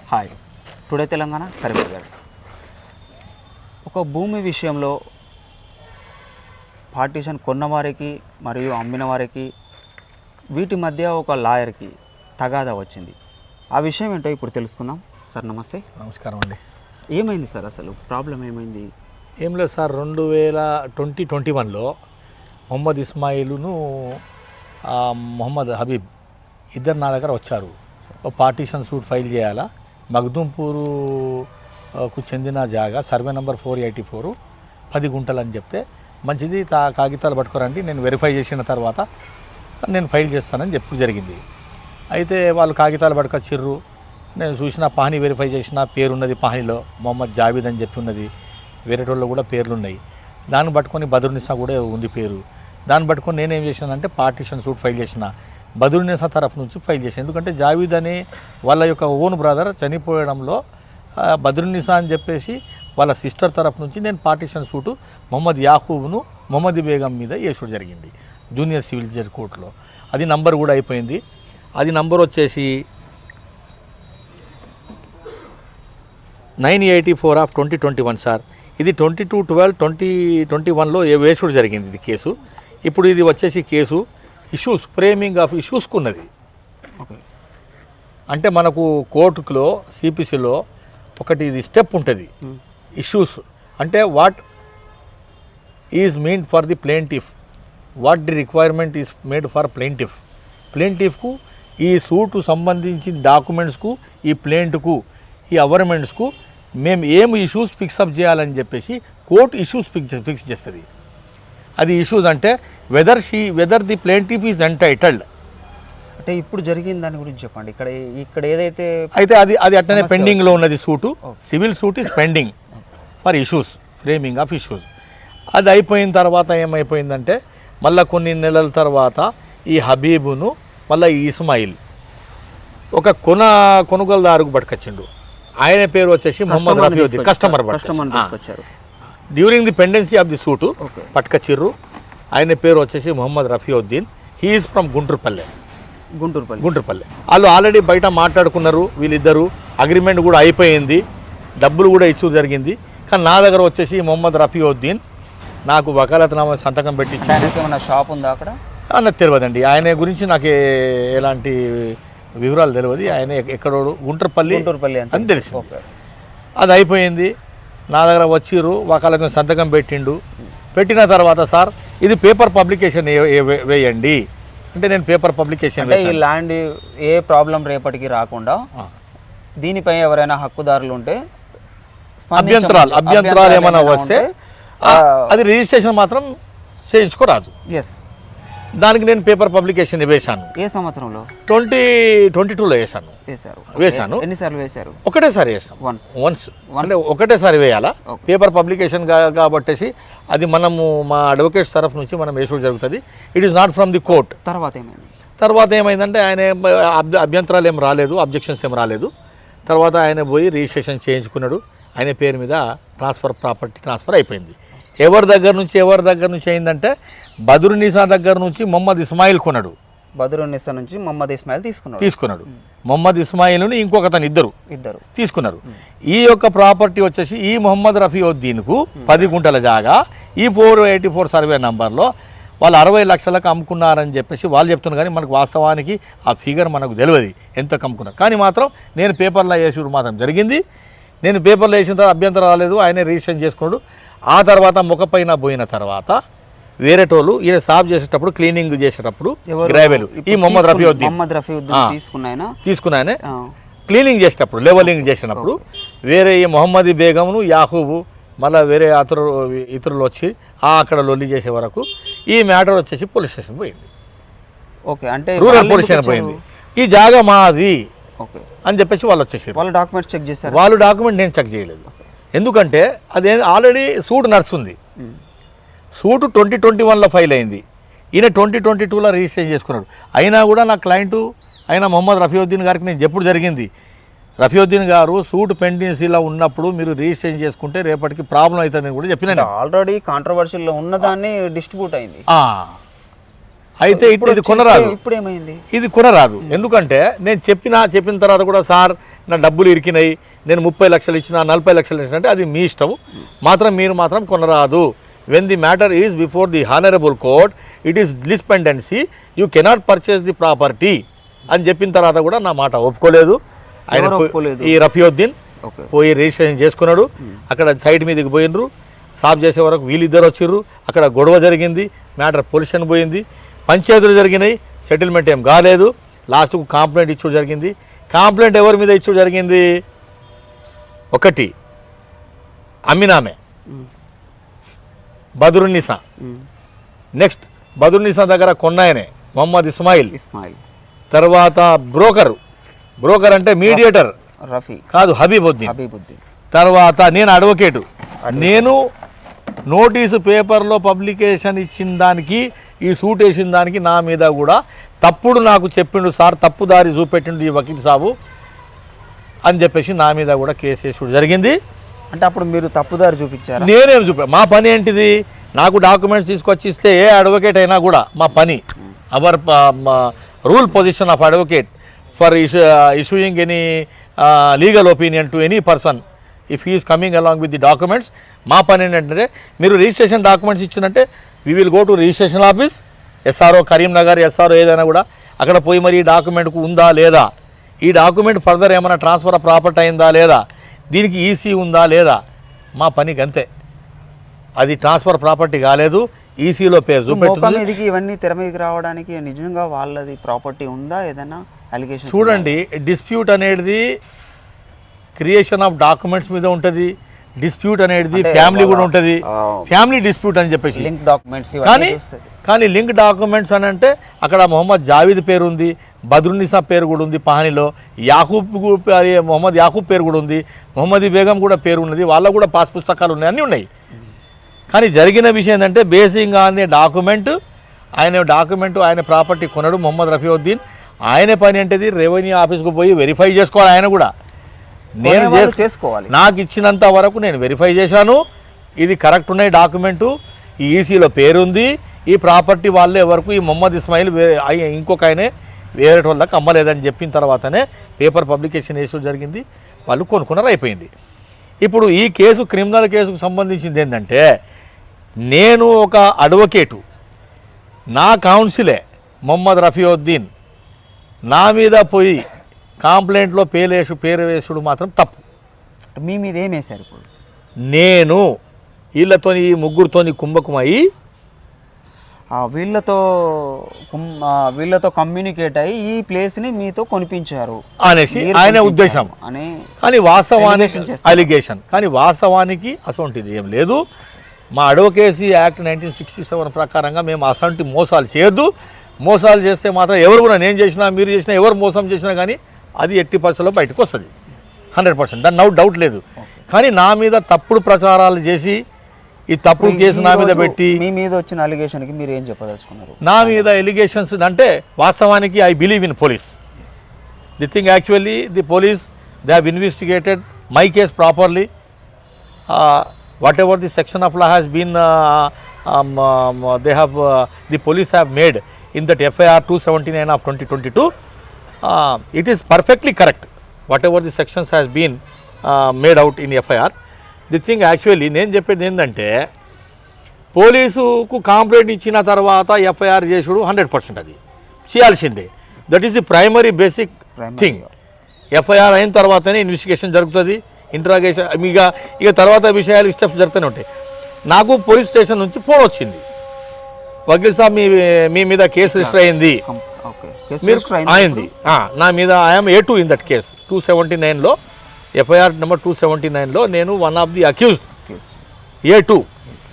Hi today Telangana Karimnagar. ఒక భూమి విషయంలో పార్టీషన్ కొన్నవారికి మరియు అమ్మిన వారికి వీటి మధ్య ఒక లాయర్కి తగాదా వచ్చింది. ఆ విషయం ఏంటో ఇప్పుడు తెలుసుకుందాం. సార్ నమస్తే. నమస్కారం అండి. ఏమైంది సార్, అసలు ప్రాబ్లం ఏమైంది? ఏం లేదు సార్, 2021లో మొహమ్మద్ ఇస్మాయిలును మొహమ్మద్ హబీబ్ ఇద్దరు నా దగ్గర వచ్చారు. ఒక పార్టీషన్ సూట్ ఫైల్ చేయాలా, మగ్దుంపూరుకు చెందిన జాగా సర్వే నెంబర్ 484 10 గుంటలు అని చెప్తే మంచిది, కాగితాలు పట్టుకోరండి, నేను వెరిఫై చేసిన తర్వాత నేను ఫైల్ చేస్తానని చెప్పు జరిగింది. అయితే వాళ్ళు కాగితాలు పట్టుకొచ్చిర్రు. నేను చూసిన పానీ వెరిఫై చేసిన పేరున్నది, పానీలో మొహమ్మద్ జావీద్ అని చెప్పి ఉన్నది, వేరే వాళ్ళు కూడా పేర్లు ఉన్నాయి. దాన్ని పట్టుకొని బదురునిసా కూడా ఉంది పేరు. దాన్ని పట్టుకొని నేనేం చేశానంటే పార్టీషన్ సూట్ ఫైల్ చేసిన, బదురునిసా తరఫు నుంచి ఫైల్ చేసిన. ఎందుకంటే జావీద్ అని వాళ్ళ యొక్క ఓన్ బ్రదర్ చనిపోయడంలో బదురునిసా అని చెప్పేసి వాళ్ళ సిస్టర్ తరఫు నుంచి నేను పార్టీషన్ సూటు మొహమ్మద్ యాహూబ్ను మొహమ్మద్ బేగం మీద వేసుడు జరిగింది జూనియర్ సివిల్ జడ్జి కోర్టులో. అది నంబర్ కూడా అయిపోయింది. అది నంబర్ వచ్చేసి 984/2021 సార్. ఇది 22/12/2021లో వేసుడు జరిగింది ఇది కేసు. ఇప్పుడు ఇది వచ్చేసి కేసు ఇష్యూస్, ఫ్రేమింగ్ ఆఫ్ ఇష్యూస్కు ఉన్నది. ఓకే, అంటే మనకు కోర్టులో సిపిసిలో ఒకటి ఇది స్టెప్ ఉంటుంది. ఇష్యూస్ అంటే what is mean for the plaintiff, what the requirement is made for ప్లేంటిఫ్కు ఈ సూటు సంబంధించిన డాక్యుమెంట్స్కు, ఈ ప్లేంట్కు, ఈ అవర్మెంట్స్కు మేము ఏం ఇష్యూస్ ఫిక్సప్ చేయాలని చెప్పేసి కోర్టు ఇష్యూస్ ఫిక్స్ చేస్తుంది. అది ఇష్యూస్ అంటే whether the plaintiff is entitled. అంటే ఇప్పుడు జరిగిన దాని గురించి చెప్పండి. ఇక్కడ ఏదైతే అయితే అది అట్లనే పెండింగ్లో ఉన్నది suit, civil suit is pending for issues, framing of issues. అది అయిపోయిన తర్వాత ఏమైపోయిందంటే మళ్ళీ కొన్ని నెలల తర్వాత ఈ హబీబును మళ్ళీ ఈ ఇస్మాయిల్ ఒక కొనుగోలుదారుకు పట్టుకొచ్చిండు. ఆయన పేరు వచ్చేసి మొహమ్మద్ రఫీవుద్దీన్. కస్టమర్ తీసుకొచ్చారు during the pendency of the suit పట్టుకొచ్చిర్రు. ఆయన పేరు వచ్చేసి Mohammed Rafiuddin. He is from Gunturupalle. వాళ్ళు ఆల్రెడీ బయట మాట్లాడుకున్నారు వీళ్ళిద్దరు, అగ్రిమెంట్ కూడా అయిపోయింది, డబ్బులు కూడా ఇచ్చు జరిగింది. కానీ నా దగ్గర వచ్చేసి మొహమ్మద్ రఫీవుద్దీన్ నాకు వకాలతనామా సంతకం పెట్టి ఏమైనా షాప్ ఉందా అక్కడ అన్నది తెలియదండి. ఆయన గురించి నాకు ఎలాంటి వివరాలు తెలియదు. ఆయన ఎక్కడోడు గుంటూరుపల్లి అని తెలిసి. అది అయిపోయింది, నా దగ్గర వచ్చిర్రు, వకాలతనామా సంతకం పెట్టిన తర్వాత సార్ ఇది పేపర్ పబ్లికేషన్ వేయండి అంటే నేను పేపర్ పబ్లికేషన్ ఈ ల్యాండ్ ఏ ప్రాబ్లం రేపటికి రాకుండా దీనిపై ఎవరైనా హక్కుదారులు ఉంటే అభ్యంతరాలు ఏమైనా వస్తే అది రిజిస్ట్రేషన్ మాత్రం చేయించుకోరాదు. ఎస్, దానికి నేను పేపర్ పబ్లికేషన్ వేశాను. ఏ సంవత్సరంలో? 2022లో వేశాను. ఎన్నిసార్లు వేశారు? ఒకటేసారి వేస్తాం, వన్స్ అంటే ఒకటేసారి వేయాలా పేపర్ పబ్లికేషన్ కాబట్టేసి అది మనము మా అడ్వకేట్స్ తరఫు నుంచి మనం వేసుడు జరుగుతుంది. It is not from the court. తర్వాత ఏమైందంటే ఆయన అభ్యంతరాలు ఏం రాలేదు, అబ్జెక్షన్స్ ఏం రాలేదు. తర్వాత ఆయన పోయి రిజిస్ట్రేషన్ చేయించుకున్నాడు. ఆయన పేరు మీద ప్రాపర్టీ ట్రాన్స్ఫర్ అయిపోయింది. ఎవరి దగ్గర నుంచి అయిందంటే బదురునిసా దగ్గర నుంచి మొహమ్మద్ ఇస్మాయిల్ కొన్నాడు. బదురునిసా నుంచి మొహమ్మద్ ఇస్మాయిల్ తీసుకున్నాడు. మొహమ్మద్ ఇస్మాయిల్ను ఇంకొక అతను ఇద్దరు తీసుకున్నారు. ఈ యొక్క ప్రాపర్టీ వచ్చేసి ఈ మొహమ్మద్ రఫీవుద్దీన్కు 10 గుంటల జాగా ఈ 484 సర్వే నంబర్లో వాళ్ళు 60 లక్షలకు అమ్ముకున్నారని చెప్పేసి వాళ్ళు చెప్తున్నారు. కానీ మనకు వాస్తవానికి ఆ ఫిగర్ మనకు తెలియదు ఎంత అమ్ముకున్నారు. కానీ మాత్రం నేను పేపర్లో వేసి మాత్రం జరిగింది. నేను పేపర్లో వేసిన తర్వాత అభ్యంతరం రాలేదు, ఆయనే రిజిస్ట్రేషన్ చేసుకున్నాడు. ఆ తర్వాత ముఖపైన పోయిన తర్వాత వేరేటోళ్ళు ఈయన సాఫ్ చేసేటప్పుడు, క్లీనింగ్ చేసేటప్పుడు గ్రావెల్ ఈ మొహమ్మద్ రఫీవుద్దీన్ తీసుకున్నాయనే క్లీనింగ్ చేసేటప్పుడు, లెవెలింగ్ చేసినప్పుడు వేరే ఈ మొహమ్మద్ బేగంను యాహూబు మళ్ళీ వేరే ఇతరులు వచ్చి అక్కడ లొల్లి చేసే వరకు ఈ మ్యాటర్ వచ్చేసి పోలీస్ స్టేషన్ పోయింది. ఓకే, అంటే రూరల్ పోలీస్ స్టేషన్ పోయింది. ఈ జాగా మాది అని చెప్పేసి వాళ్ళు వచ్చేసారు. వాళ్ళు డాక్యుమెంట్ చెక్ చేశారు. వాళ్ళు డాక్యుమెంట్ నేను చెక్ చేయలేదు. ఎందుకంటే అదే ఆల్రెడీ సూట్ నడుస్తుంది. సూటు 2021లో ఫైల్ అయింది. ఈయన 2022లో రిజిస్ట్రేషన్ చేసుకున్నాడు. అయినా కూడా నా క్లయింటు అయిన మొహమ్మద్ రఫీవుద్దీన్ గారికి నేను చెప్పుడు జరిగింది, రఫీవుద్దీన్ గారు సూట్ పెండెన్సీలో ఉన్నప్పుడు మీరు రిజిస్ట్రేషన్ చేసుకుంటే రేపటికి ప్రాబ్లం అవుతుందని కూడా చెప్పిన. ఆల్రెడీ కాంట్రవర్షియల్లో ఉన్నదాన్ని డిస్ట్రిబ్యూట్ అయింది. అయితే ఇది కొనరాదు. ఇప్పుడు ఏమైంది? ఇది కొనరాదు. ఎందుకంటే నేను చెప్పిన తర్వాత కూడా సార్ నా డబ్బులు ఇరికినాయి, నేను 30 లక్షలు ఇచ్చిన 40 లక్షలు ఇచ్చిన అంటే అది మీ ఇష్టం, మీరు మాత్రం కొనరాదు. When the matter is before the honourable court it is this pendency, you cannot purchase the property అని చెప్పిన తర్వాత కూడా నా మాట ఒప్పుకోలేదు. ఆయన ఈ రఫీయుద్దీన్ పోయి రిజిస్ట్రేషన్ చేసుకున్నాడు. అక్కడ సైట్ మీదకి పోయినరు, సాఫ్ చేసే వరకు వీళ్ళిద్దరు వచ్చిర్రు, అక్కడ గొడవ జరిగింది, మ్యాటర్ పొల్యూషన్ పోయింది, పంచాయతీలు జరిగినాయి, సెటిల్మెంట్ ఏం కాలేదు. లాస్ట్కు కంప్లైంట్ ఇచ్చుడు జరిగింది. కంప్లైంట్ ఎవరి మీద ఇచ్చుడు జరిగింది? ఒకటి అమ్మినామే బదురున్నిసా, నెక్స్ట్ బదురున్నిసా దగ్గర కొన్నాయనే మొహమ్మద్ ఇస్మాయిల్, తర్వాత బ్రోకర్ అంటే మీడియేటర్ రఫీ కాదు హబీబుద్దీన్, తర్వాత నేను అడ్వకేటు. నేను నోటీసు పేపర్లో పబ్లికేషన్ ఇచ్చిన దానికి, ఈ సూట్ వేసిన దానికి నా మీద కూడా తప్పుడు నాకు చెప్పిండు సార్, తప్పుదారి చూపెట్టిండు ఈ వకీల్ సాబు అని చెప్పేసి నా మీద కూడా కేసు వేసుడు జరిగింది. అంటే అప్పుడు మీరు తప్పుదారి చూపించారు? నేనేం మా పని ఏంటిది, నాకు డాక్యుమెంట్స్ తీసుకొచ్చి ఇస్తే ఏ అడ్వకేట్ అయినా కూడా మా పని, our rule position of advocate for issuing any legal opinion to any person if he is coming along with the documents. మా పని ఏంటంటే మీరు రిజిస్ట్రేషన్ డాక్యుమెంట్స్ ఇచ్చినట్టే we will go to registration office, SRO Karimnagar, SRO ఏదైనా కూడా అక్కడ పోయి మరి ఈ డాక్యుమెంట్కు ఉందా లేదా, ఈ డాక్యుమెంట్ ఫర్దర్ ఏమైనా ట్రాన్స్ఫర్ ఆఫ్ ప్రాపర్టీ అయిందా లేదా, దీనికి ఈసీ ఉందా లేదా, మా పనికి అంతే. అది ట్రాన్స్ఫర్ ప్రాపర్టీ కాలేదు, ఈసీలో పేరు చూపెట్టింది. ఇవన్నీ తెర మీదకి రావడానికి నిజంగా వాళ్ళది ప్రాపర్టీ ఉందా ఏదైనా అలిగేషన్? చూడండి, డిస్ప్యూట్ అనేది క్రియేషన్ ఆఫ్ డాక్యుమెంట్స్ మీద ఉంటుంది, డిస్ప్యూట్ అనేది ఫ్యామిలీ కూడా ఉంటుంది, ఫ్యామిలీ డిస్ప్యూట్ అని చెప్పేసి లింక్ డాక్యుమెంట్స్. కానీ లింక్ డాక్యుమెంట్స్ అని అంటే అక్కడ మొహమ్మద్ జావీద్ పేరు ఉంది, బద్రున్నిసా పేరు కూడా ఉంది, పహానీలో మొహమ్మద్ యాకూబ్ పేరు కూడా ఉంది, మొహమ్మదీ బేగం కూడా పేరు ఉన్నది, వాళ్ళకు కూడా పాస్ పుస్తకాలు ఉన్నాయి, అన్నీ ఉన్నాయి. కానీ జరిగిన విషయం ఏంటంటే బేసింగ్ ఆన్ ది డాక్యుమెంట్, ఆయన ప్రాపర్టీ కొనడు మొహమ్మద్ రఫీయుద్దీన్. ఆయన పని ఏంటిది, రెవెన్యూ ఆఫీస్కు పోయి వెరిఫై చేసుకోవాలి. ఆయన కూడా నేను చేసుకోవాలి, నాకు ఇచ్చినంత వరకు నేను వెరిఫై చేశాను, ఇది కరెక్ట్ ఉన్నాయి డాక్యుమెంటు, ఈ ఈసీలో పేరుంది, ఈ ప్రాపర్టీ వాళ్ళే వరకు ఈ మొహమ్మద్ ఇస్మాయిల్ ఇంకొక ఆయనే వేరే వాళ్ళకి అమ్మలేదని చెప్పిన తర్వాతనే పేపర్ పబ్లికేషన్ ఇష్యూ జరిగింది, వాళ్ళు కొనుక్కున్నారు, అయిపోయింది. ఇప్పుడు ఈ కేసు క్రిమినల్ కేసుకు సంబంధించింది ఏంటంటే, నేను ఒక అడ్వకేటు, నా కౌన్సిలే మొహమ్మద్ రఫీయుద్దీన్ నా మీద పోయి కంప్లైంట్లో పేరు వేసుడు మాత్రం తప్పు. మీ మీద ఏం వేశారు? ఇప్పుడు నేను వీళ్ళతోని ఈ ముగ్గురితోని కుంభకమయ్యి వీళ్ళతో కమ్యూనికేట్ అయ్యి ఈ ప్లేస్ని మీతో కొనిపించారు అనేసి ఆయన ఉద్దేశం. కానీ వాస్తవానికి అలిగేషన్, కానీ వాస్తవానికి అసొంటిది ఏం లేదు. మా అడ్వకేసీ యాక్ట్ 1967 ప్రకారంగా మేము అసంటి మోసాలు చేయొద్దు. మోసాలు చేస్తే మాత్రం ఎవరు కూడా, నేను చేసినా మీరు చేసినా ఎవరు మోసం చేసినా కానీ అది 80% బయటకు వస్తుంది, 100%, దాని డౌట్ లేదు. కానీ నా మీద తప్పుడు ప్రచారాలు చేసి ఈ తప్పుడు కేసు నా మీద పెట్టి, మీ మీద వచ్చిన అలిగేషన్కి మీరు ఏం చెప్పదలుచుకున్నారు? నా మీద ఎలిగేషన్స్ అంటే వాస్తవానికి I believe in police. The thing actually the police they have investigated my case properly. whatever the section of law has been the police have made in that FIR 279 of 2022, it is perfectly correct. Whatever the sections has been made out in FIR, the thing actually నేను చెప్పేది ఏంటంటే, పోలీసుకు complaint ఇచ్చిన తర్వాత FIR చేసుడు 100% అది చేయాల్సిందే. That is the primary basic thing. FIR అయిన తర్వాతనే ఇన్వెస్టిగేషన్ జరుగుతుంది, ఇంట్రాగేషన్, ఇక తర్వాత విషయాలు స్టెప్స్ జరుగుతూనే ఉంటాయి. నాకు పోలీస్ స్టేషన్ నుంచి ఫోన్ వచ్చింది, వకీల్ సాబ్ మీ మీద కేసు రిజిస్టర్ అయింది, నా మీద I'm A2 in that case 279లో, ఎఫ్ఐఆర్ నెంబర్ 279లో నేను one of the accused A2.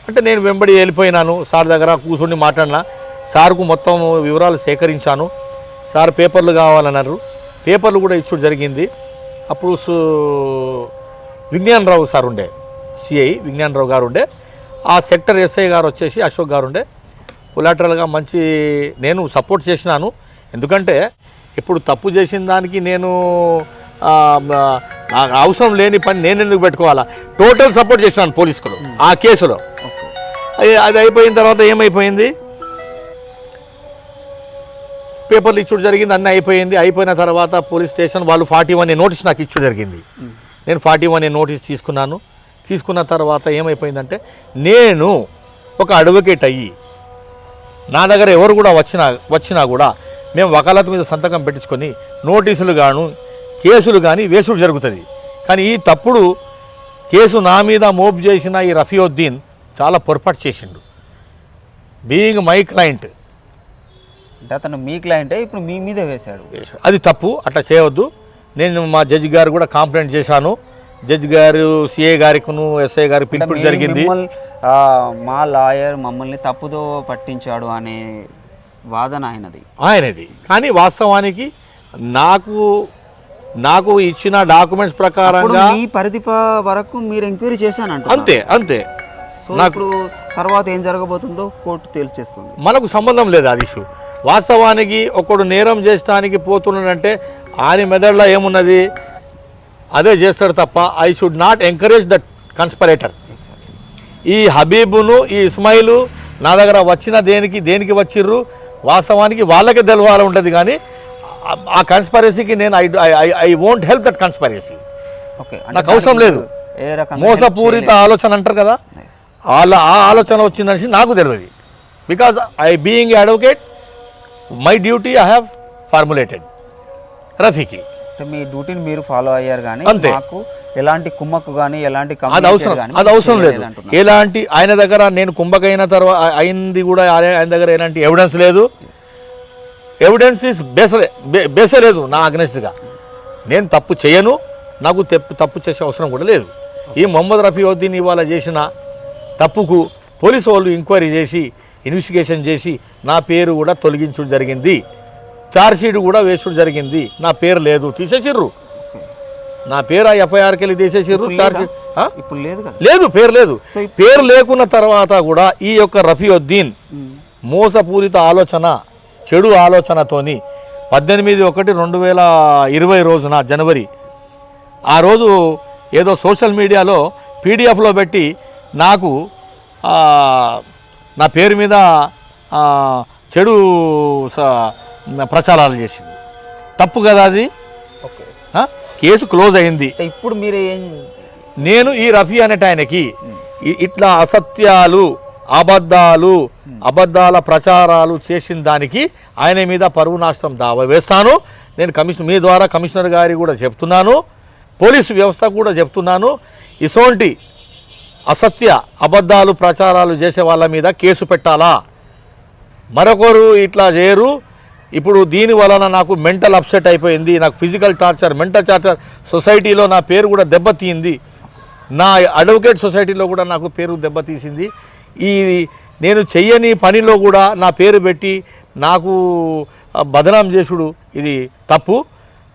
అంటే నేను వెంబడి వెళ్ళిపోయినాను, సార్ దగ్గర కూర్చొని మాట్లాడినా, సార్కు మొత్తం వివరాలు సేకరించాను. సార్ పేపర్లు కావాలన్నారు, పేపర్లు కూడా ఇచ్చుడు జరిగింది. అప్పుడు విజ్ఞాన్ రావు సార్ ఉండే, సిఐ విజ్ఞాన్ రావు గారు ఉండే, ఆ సెక్టర్ ఎస్ఐ గారు వచ్చేసి అశోక్ గారు ఉండే. కొలాటరల్గా మంచి నేను సపోర్ట్ చేసినాను. ఎందుకంటే ఇప్పుడు తప్పు చేసిన దానికి నేను నాకు అవసరం లేని పని నేను ఎందుకు పెట్టుకోవాలా, టోటల్ సపోర్ట్ చేసినాను పోలీసులు ఆ కేసులో. అది అయిపోయిన తర్వాత ఏమైపోయింది, పేపర్లు ఇచ్చుడు జరిగింది, అన్నీ అయిపోయింది. అయిపోయిన తర్వాత పోలీస్ స్టేషన్ వాళ్ళు 41A నోటీస్ నాకు ఇచ్చుడు జరిగింది. నేను 41A నోటీస్ తీసుకున్నాను. తీసుకున్న తర్వాత ఏమైపోయిందంటే నేను ఒక అడ్వకేట్ అయ్యి నా దగ్గర ఎవరు కూడా వచ్చినా కూడా మేము వకాలత్ మీద సంతకం పెట్టించుకొని నోటీసులు గాను కేసులు కానీ వేసుడు జరుగుతుంది. కానీ ఈ తప్పుడు కేసు నా మీద మోపు చేసిన ఈ రఫీయుద్దీన్ చాలా పొరపాటు చేసిండు. బీయింగ్ మై క్లయింట్, అంటే అతను మీ క్లయింటే ఇప్పుడు మీ మీదే వేశాడు. అది తప్పు, అట్లా చేయవద్దు. నేను మా జడ్జి గారు కూడా కంప్లైంట్ చేశాను. జడ్జి గారు సిఏ గారికిను ఎస్ఐ గారికి పిలుపు జరిగింది. మా లాయర్ మమ్మల్ని తప్పుదో పట్టించాడు అనే వాదన ఆయనది. కానీ వాస్తవానికి నాకు ఇచ్చిన డాక్యుమెంట్స్ ప్రకారంగా ఈ పరిధి వరకు మీరు ఎంక్వైరీ చేశానంట. అంతే. సో ఇప్పుడు తర్వాత ఏం జరగబోతుందో కోర్టు తేల్చేస్తుంది. మనకు సంబంధం లేదు అది ఇష్యూ. వాస్తవానికి ఒకడు నేరం చేసడానికి పోతున్నాడంటే ఆయన మెదడులో ఏమున్నది అదే చేస్తాడు తప్ప I should not encourage that conspirator. ఈ హబీబును ఈ ఇస్మాయిలు నా దగ్గర వచ్చిన దేనికి వచ్చిర్రు వాస్తవానికి వాళ్ళకే తెలవాలి ఉంటుంది. కానీ ఆ కన్స్పరసీకి నేను ఐ వోంట్ హెల్ప్ దట్ కన్స్పరసీ. నాకు అవసరం లేదు. మోసపూరిత ఆలోచన అంటారు కదా, ఆ ఆలోచన వచ్చిందని నాకు తెలియదు. Because I being advocate my duty I have formulated. రఫీకి మీ డ్యూటీని మీరు ఫాలో అయ్యారు, కానీ అంతే. మాకు ఎలాంటి కుమ్మక్కు కానీ ఎలాంటి అది అవసరం లేదు. ఎలాంటి ఆయన దగ్గర నేను కుంభకైన తర్వాత అయింది కూడా ఆయన దగ్గర ఎలాంటి ఎవిడెన్స్ లేదు. ఎవిడెన్స్ ఇస్ బేసే లేదు నా అగ్నెస్ట్గా. నేను తప్పు చేయను, నాకు తప్పు చేసే అవసరం కూడా లేదు. ఈ మొహమ్మద్ రఫీయుద్దీన్ ఇవాళ చేసిన తప్పుకు పోలీసు వాళ్ళు ఎంక్వైరీ చేసి ఇన్వెస్టిగేషన్ చేసి నా పేరు కూడా తొలగించడం జరిగింది. ఛార్జ్షీట్ కూడా వేసడం జరిగింది. నా పేరు లేదు, తీసేసిర్రు. నా పేరు ఆ ఎఫ్ఐఆర్కి వెళ్ళి తీసేసిర్రు. ఛార్జ్షీట్ లేదు, పేరు లేదు. పేరు లేకున్న తర్వాత కూడా ఈ యొక్క రఫీయుద్దీన్ మోసపూరిత ఆలోచన, చెడు ఆలోచనతోని 18/1/2020 రోజున జనవరి ఆ రోజు ఏదో సోషల్ మీడియాలో పీడిఎఫ్లో పెట్టి నాకు నా పేరు మీద చెడు ప్రచారాలు చేసింది. తప్పు కదా అది. కేసు క్లోజ్ అయింది. ఇప్పుడు మీరు నేను ఈ రఫీ అనేట ఆయనకి ఇట్లా అసత్యాలు అబద్ధాల ప్రచారాలు చేసిన దానికి ఆయన మీద పరువు నష్టం దావా వేస్తాను. నేను మీ ద్వారా కమిషనర్ గారికి కూడా చెప్తున్నాను, పోలీసు వ్యవస్థ కూడా చెప్తున్నాను. ఇసోంటి అసత్య అబద్ధాలు ప్రచారాలు చేసే వాళ్ళ మీద కేసు పెట్టాలా. మరొకరు ఇట్లా చేయరు. ఇప్పుడు దీని వలన నాకు మెంటల్ అప్సెట్ అయిపోయింది. నాకు ఫిజికల్ టార్చర్, మెంటల్ టార్చర్, సొసైటీలో నా పేరు కూడా దెబ్బతీయింది. నా అడ్వకేట్ సొసైటీలో కూడా నాకు పేరు దెబ్బతీసింది. ఈ నేను చెయ్యని పనిలో కూడా నా పేరు పెట్టి నాకు బదనాం చేసుడు ఇది తప్పు.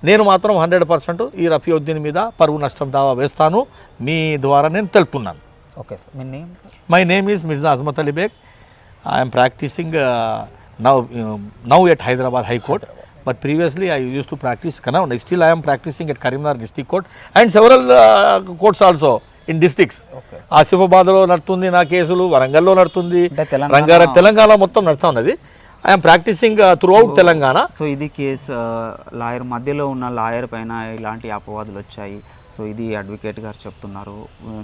నేను మాత్రం 100% ఈ రఫీయుద్దీన్ మీద పరువు నష్టం దావా వేస్తాను. మీ ద్వారా నేను తెలుపుతున్నాను. ఓకే సార్, మీ name? My name is Mirza Azmat Ali Baig. I'm practising now at Hyderabad High Court, but previously I used to practice Kannada. Still I am practicing at Karimnagar District Court and several courts also in districts. ఆసిఫాబాద్లో నడుతుంది నా కేసులు, వరంగల్లో నడుతుంది, రంగారెడ్డి, తెలంగాణ మొత్తం నడుస్తూ ఉన్నది. I'm practising throughout Telangana. So ఇది కేసు లాయర్ మధ్యలో ఉన్న లాయర్ పైన ఇలాంటి అపవాదులు వచ్చాయి. సో ఇది అడ్వకేట్ గారు చెప్తున్నారు.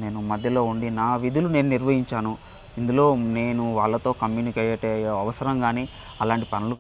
నేను మధ్యలో ఉండి నా విధులు నేను నిర్వహించాను. ఇందులో నేను వాళ్ళతో కమ్యూనికేట్ అయ్యే అవసరం కానీ అలాంటి పనులు